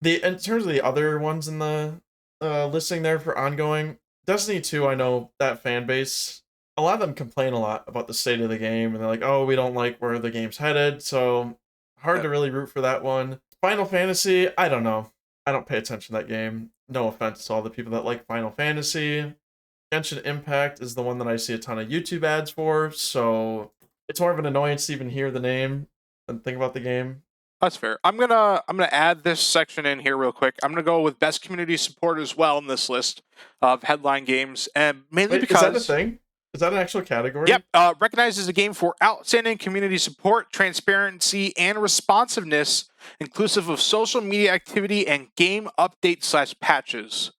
In terms of the other ones in the listing there for ongoing, Destiny 2, I know that fan base, a lot of them complain a lot about the state of the game, and they're like, oh, we don't like where the game's headed, so hard to really root for that one. Final Fantasy, I don't know. I don't pay attention to that game. No offense to all the people that like Final Fantasy. Genshin Impact is the one that I see a ton of YouTube ads for, so it's more of an annoyance to even hear the name and think about the game. That's fair. I'm gonna add this section in here real quick. I'm gonna go with best community support as well in this list of headline games, and mainly because is that a thing? Is that an actual category? Yep. Recognizes a game for outstanding community support, transparency, and responsiveness, inclusive of social media activity and game updates/patches.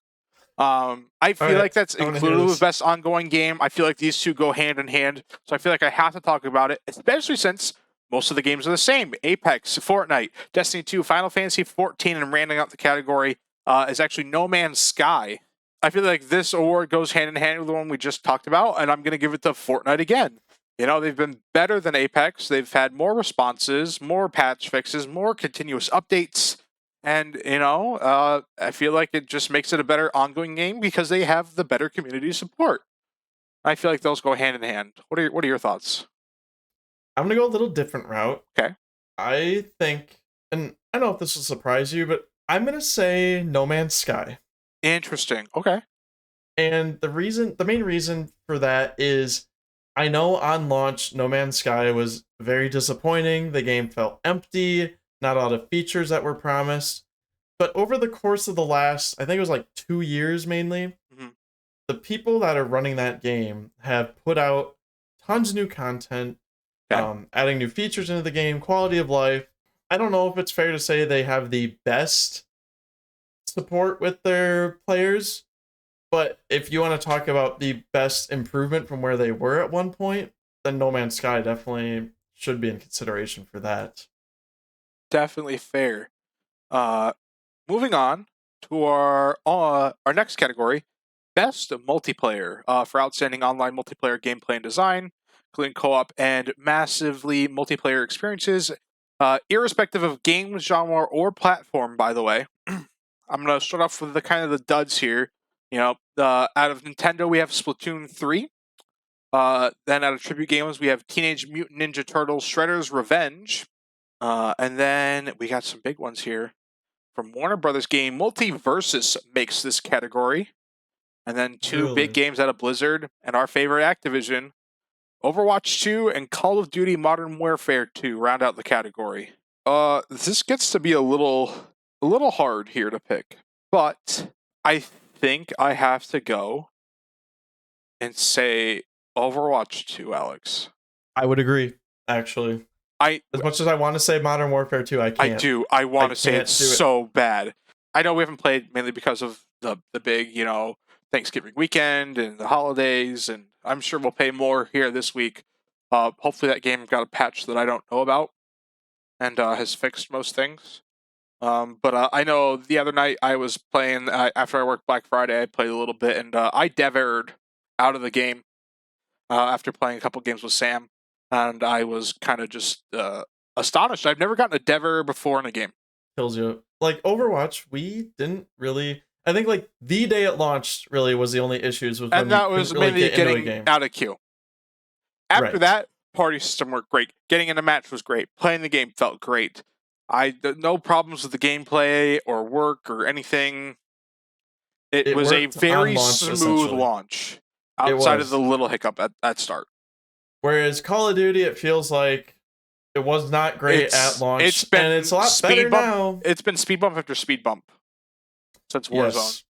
I feel like that's included with best ongoing game. I feel like these two go hand in hand, so I feel like I have to talk about it, especially since most of the games are the same. Apex, Fortnite, Destiny 2, Final Fantasy 14, and rounding out the category is actually No Man's Sky. I feel like this award goes hand in hand with the one we just talked about, and I'm going to give it to Fortnite again. You know, they've been better than Apex. They've had more responses, more patch fixes, more continuous updates. And, you know, I feel like it just makes it a better ongoing game because they have the better community support. I feel like those go hand in hand. What are your thoughts? I'm going to go a little different route. Okay. I think, and I don't know if this will surprise you, but I'm going to say No Man's Sky. Interesting. Okay. And the main reason for that is I know on launch, No Man's Sky was very disappointing. The game felt empty, not a lot of features that were promised. But over the course of the last, I think it was like 2 years mainly, the people that are running that game have put out tons of new content, adding new features into the game, quality of life. I don't know if it's fair to say they have the best support with their players, but if you want to talk about the best improvement from where they were at one point, then No Man's Sky definitely should be in consideration for that. Definitely fair. Moving on to our next category, best multiplayer for outstanding online multiplayer gameplay and design, including co-op and massively multiplayer experiences, irrespective of game genre or platform. By the way, I'm gonna start off with the kind of the duds here. You know, out of Nintendo, we have Splatoon 3. Then out of Tribute Games, we have Teenage Mutant Ninja Turtles: Shredder's Revenge. And then we got some big ones here. From Warner Brothers game, Multiversus makes this category. And then two big games out of Blizzard and our favorite Activision, Overwatch 2 and Call of Duty Modern Warfare 2 round out the category. This gets to be a little hard here to pick. But I think I have to go and say Overwatch 2, Alex. I would agree, actually. As much as I want to say Modern Warfare 2, I can't. I do. I want to say it's so bad. I know we haven't played mainly because of the big, you know, Thanksgiving weekend and the holidays, and I'm sure we'll play more here this week. Hopefully that game got a patch that I don't know about and has fixed most things. But I know the other night I was playing, after I worked Black Friday, I played a little bit, and I dev-erred out of the game after playing a couple games with Sam. And I was kind of just astonished. I've never gotten a dev-error before in a game. Kills you. Like Overwatch, we didn't really... I think like the day it launched really was the only issues. And that was mainly getting out of queue. After that, party system worked great. Getting in a match was great. Playing the game felt great. No problems with the gameplay or work or anything. It was a very smooth launch outside of the little hiccup at start. Whereas Call of Duty, it feels like it was not great at launch, and it's a lot better now. It's been speed bump after speed bump since Warzone.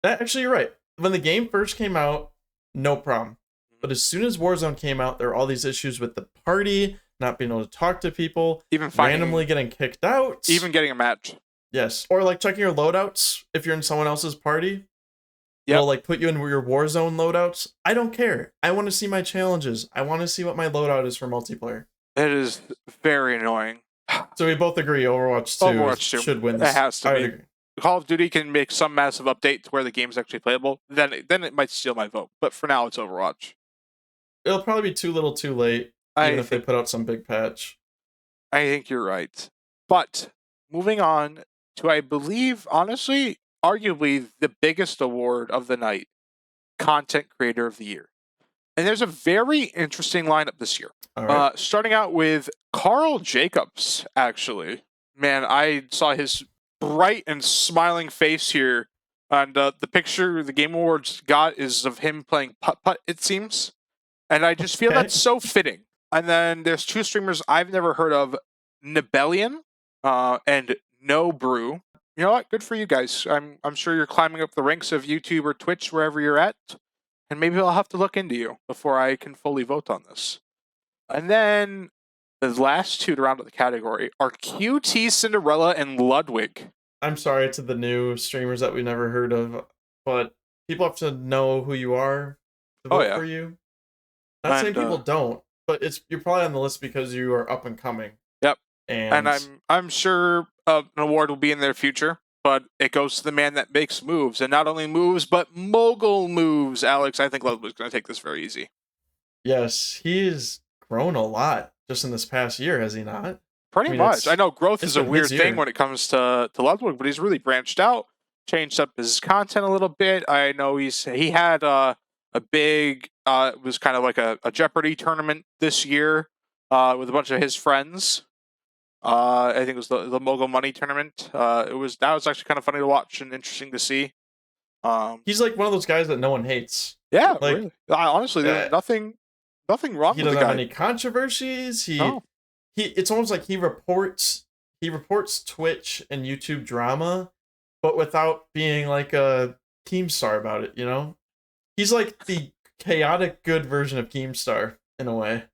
Yes. Actually, you're right. When the game first came out, no problem. But as soon as Warzone came out, there were all these issues with the party, not being able to talk to people, even randomly getting kicked out. Even getting a match. Yes. Or like checking your loadouts if you're in someone else's party. Yeah. They'll like put you in your Warzone loadouts. I don't care. I want to see my challenges. I want to see what my loadout is for multiplayer. It is very annoying. So we both agree Overwatch 2 should win this. It has to be. Agree. Call of Duty can make some massive update to where the game's actually playable. Then it might steal my vote. But for now, it's Overwatch. It'll probably be too little too late, even if they put out some big patch. I think you're right. But moving on to, I believe, honestly, arguably the biggest award of the night, Content Creator of the Year. And there's a very interesting lineup this year. Right. Starting out with Carl Jacobs, actually. Man, I saw his bright and smiling face here. And the picture the Game Awards got is of him playing putt-putt, it seems. And I just feel that's so fitting. And then there's two streamers I've never heard of, Nebellion and No Brew. You know what? Good for you guys. I'm sure you're climbing up the ranks of YouTube or Twitch, wherever you're at. and maybe I'll have to look into you before I can fully vote on this. And then the last two to round out the category are QT Cinderella and Ludwig. I'm sorry to the new streamers that we never heard of, but people have to know who you are to vote for you. Not saying people don't, but you're probably on the list because you are up and coming. Yep. And I'm sure an award will be in their future, but it goes to the man that makes moves, and not only moves, but mogul moves. Alex, I think Ludwig's going to take this very easy. Yes, he's grown a lot just in this past year, has he not? Pretty much. I know growth is a weird thing when it comes to Ludwig, but he's really branched out, changed up his content a little bit. I know he had a big, it was kind of like a Jeopardy tournament this year with a bunch of his friends. I think it was the Mogul Money tournament. That was actually kind of funny to watch and interesting to see. He's like one of those guys that no one hates. Yeah, like, really. Honestly, there's nothing wrong with the guy. He doesn't have any controversies. It's almost like he reports Twitch and YouTube drama, but without being like a Keemstar about it, you know? He's like the chaotic good version of Keemstar in a way.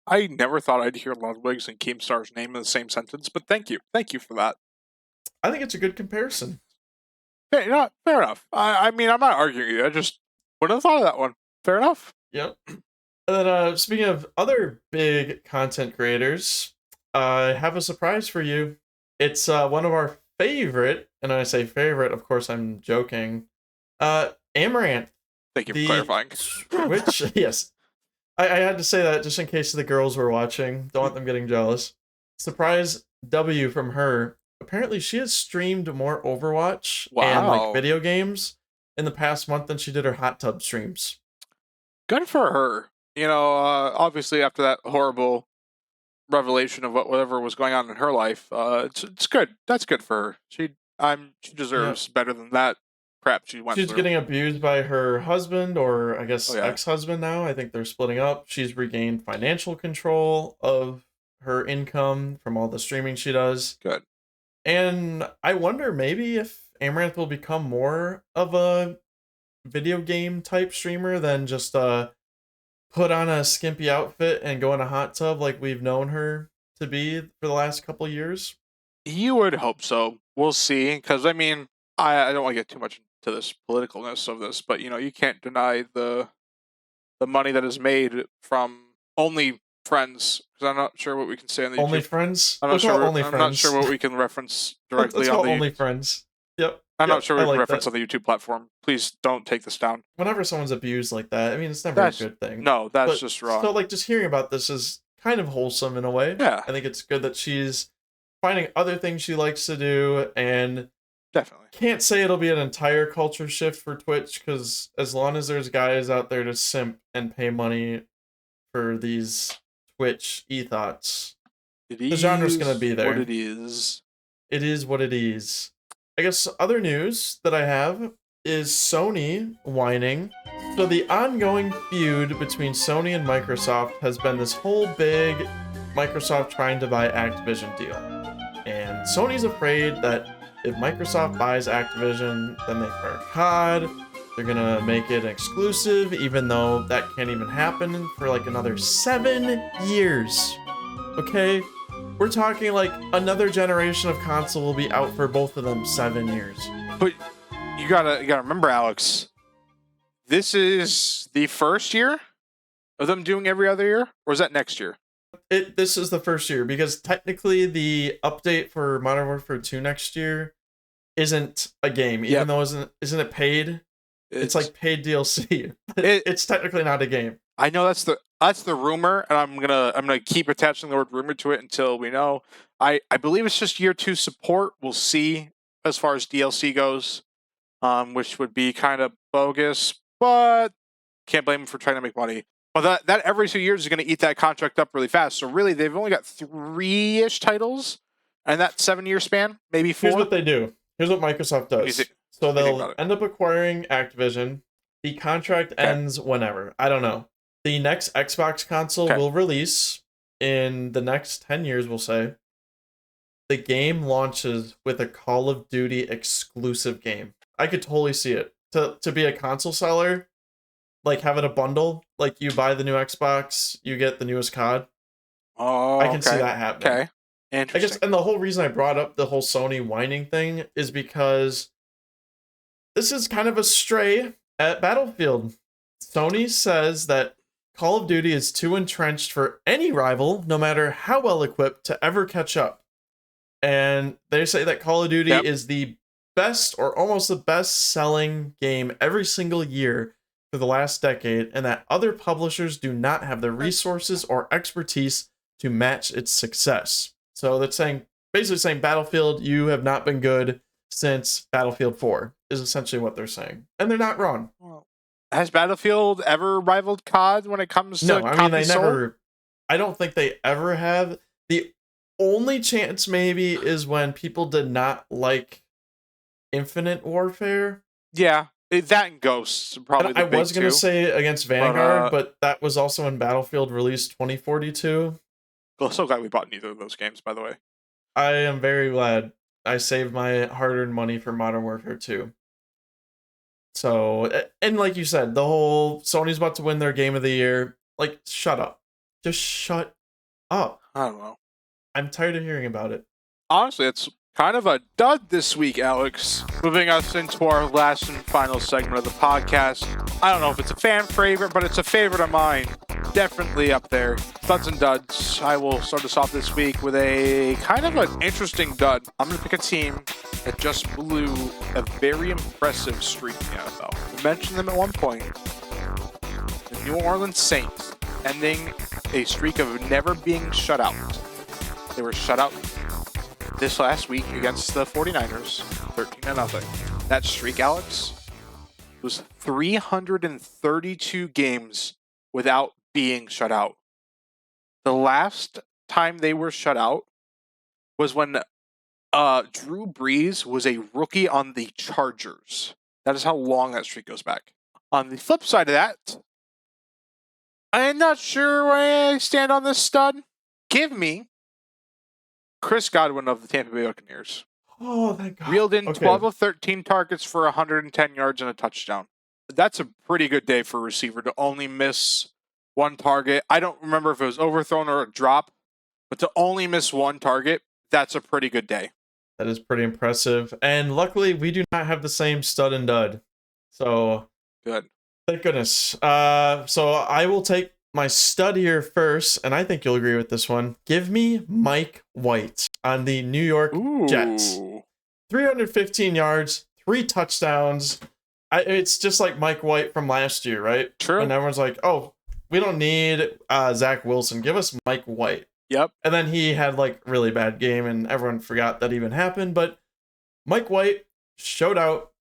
I never thought I'd hear Ludwig's and Keemstar's name in the same sentence, but thank you for that. I think it's a good comparison. Fair enough. I mean, I'm not arguing you. I just wouldn't have thought of that one. Fair enough. Yep. And then, speaking of other big content creators, I have a surprise for you. It's one of our favorite, and when I say favorite, of course I'm joking, Amaranth. Thank you for clarifying. Which, yes. I had to say that just in case the girls were watching. Don't want them getting jealous. Surprise W from her. Apparently, she has streamed more Overwatch and like video games in the past month than she did her hot tub streams. Good for her. You know, obviously after that horrible revelation of whatever was going on in her life, it's good. That's good for her. She deserves better than that crap she went through. She's getting abused by her husband, or I guess ex-husband now. I think they're splitting up. She's regained financial control of her income from all the streaming she does. Good. And I wonder maybe if Amaranth will become more of a video game type streamer than just put on a skimpy outfit and go in a hot tub like we've known her to be for the last couple years. You would hope so. We'll see. Because, I mean, I don't want to get too much into this politicalness of this, but, you know, you can't deny the money that is made from OnlyFriends. Because I'm not sure what we can say on the YouTube. OnlyFriends? I'm not sure what we can reference directly on the OnlyFriends. Yep. I'm not sure we can reference on the YouTube platform. Please don't take this down. Whenever someone's abused like that, I mean, it's never a good thing. No, that's just wrong. So, like, just hearing about this is kind of wholesome in a way. Yeah. I think it's good that she's finding other things she likes to do, and definitely can't say it'll be an entire culture shift for Twitch, because as long as there's guys out there to simp and pay money for these Twitch ethos, the genre's going to be there. What it is. It is what it is. I guess other news that I have is Sony whining. So the ongoing feud between Sony and Microsoft has been this whole big Microsoft trying to buy Activision deal. And Sony's afraid that if Microsoft buys Activision, then they fire COD. They're gonna make it exclusive, even though that can't even happen for like another 7 years. Okay? We're talking like another generation of console will be out for both of them 7 years. But you gotta remember, Alex, this is the first year of them doing every other year, or is that next year? This is the first year, because technically the update for Modern Warfare 2 next year isn't a game, even though isn't it paid? It's like paid DLC. It's technically not a game. I know that's the rumor, and I'm gonna keep attaching the word rumor to it until we know. I believe it's just year 2 support. We'll see as far as DLC goes, which would be kind of bogus, but can't blame them for trying to make money. But that every 2 years is going to eat that contract up really fast. So really, they've only got 3-ish titles, and that 7-year span, maybe 4. Here's what they do. Here's what Microsoft does. So they'll end up acquiring Activision. The contract ends whenever. I don't know. The next Xbox console will release in the next 10 years, we'll say. The game launches with a Call of Duty exclusive game. I could totally see it. To be a console seller, like have it a bundle. Like you buy the new Xbox, you get the newest COD. Oh, I can see that happening. Okay, interesting. I guess, and the whole reason I brought up the whole Sony whining thing is because this is kind of a stray at Battlefield. Sony says that Call of Duty is too entrenched for any rival, no matter how well equipped, to ever catch up. And they say that Call of Duty is the best or almost the best selling game every single year for the last decade, and that other publishers do not have the resources or expertise to match its success. So that's basically saying Battlefield, you have not been good since Battlefield 4 is essentially what they're saying. And they're not wrong. Well, has Battlefield ever rivaled COD when it comes to No, I mean, they console? never, I don't think they ever have. The only chance maybe is when people did not like Infinite Warfare. Yeah, that and Ghosts probably. I was going to say against Vanguard, but that was also when Battlefield released 2042. Well, so glad we bought neither of those games, by the way. I am very glad I saved my hard-earned money for Modern Warfare 2. So, and like you said, the whole Sony's about to win their game of the year. Like, shut up. Just shut up. I don't know. I'm tired of hearing about it. Honestly, it's kind of a dud this week, Alex. Moving us into our last and final segment of the podcast. I don't know if it's a fan favorite, but it's a favorite of mine. Definitely up there. Duds and duds. I will start us off this week with a kind of an interesting dud. I'm going to pick a team that just blew a very impressive streak in the NFL. We mentioned them at one point. The New Orleans Saints ending a streak of never being shut out. They were shut out this last week against the 49ers, 13-0. That streak, Alex, was 332 games without being shut out. The last time they were shut out was when Drew Brees was a rookie on the Chargers. That is how long that streak goes back. On the flip side of that, I'm not sure where I stand on this stud. Give me Chris Godwin of the Tampa Bay Buccaneers. Oh, thank God. Reeled in 12 of 13 targets for 110 yards and a touchdown. That's a pretty good day for a receiver to only miss one target. I don't remember if it was overthrown or a drop, but to only miss one target, that's a pretty good day. That is pretty impressive. And luckily, we do not have the same stud and dud. So, good. Thank goodness. So I will take my stud here first, and I think you'll agree with this one. Give me Mike White on the New York Jets. 315 yards, 3 touchdowns. It's just like Mike White from last year, right? True. And everyone's like, oh, we don't need Zach Wilson. Give us Mike White. Yep. And then he had like really bad game, and everyone forgot that even happened. But Mike White showed out,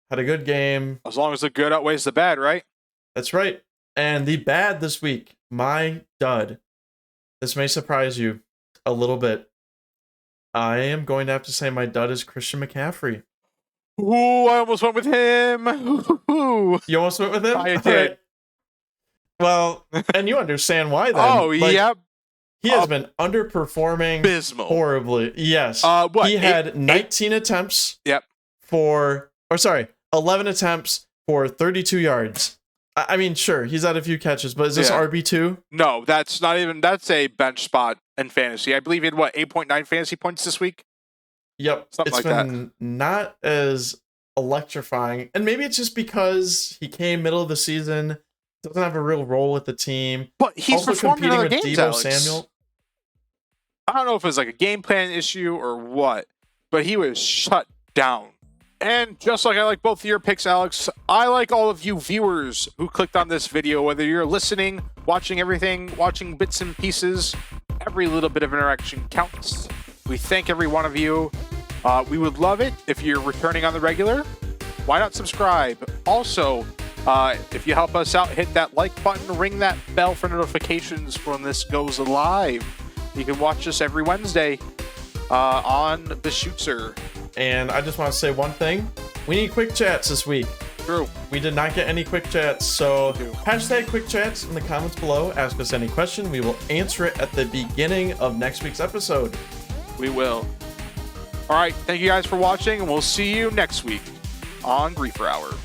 had a good game. As long as the good outweighs the bad, right? That's right. And the bad this week, my dud. This may surprise you a little bit. I am going to have to say my dud is Christian McCaffrey. Ooh, I almost went with him. Ooh. You almost went with him? I did. Well, and you understand why then. Oh, yep. He has been underperforming abysmal. Horribly. Yes. What? He had 19 attempts. Yep. 11 attempts for 32 yards. I mean, sure, he's had a few catches, but is this RB2? No, that's not even, that's a bench spot in fantasy. I believe he had, 8.9 fantasy points this week? Yep. Something it's like been not as electrifying. And maybe it's just because he came middle of the season, doesn't have a real role with the team. But he's also performed in other games, Deebo Alex. Samuel. I don't know if it was like a game plan issue or what, but he was shut down. And just like I like both of your picks, Alex, I like all of you viewers who clicked on this video, whether you're listening, watching everything, watching bits and pieces, every little bit of interaction counts. We thank every one of you. We would love it if you're returning on the regular. Why not subscribe? Also, if you help us out, hit that like button, ring that bell for notifications when this goes live. You can watch us every Wednesday on the Shootser. And I just want to say one thing. We need quick chats this week. True. We did not get any quick chats, so hashtag quick chats in the comments below. Ask us any question. We will answer it at the beginning of next week's episode. We will. All right. Thank you guys for watching, and we'll see you next week on Briefer Hour.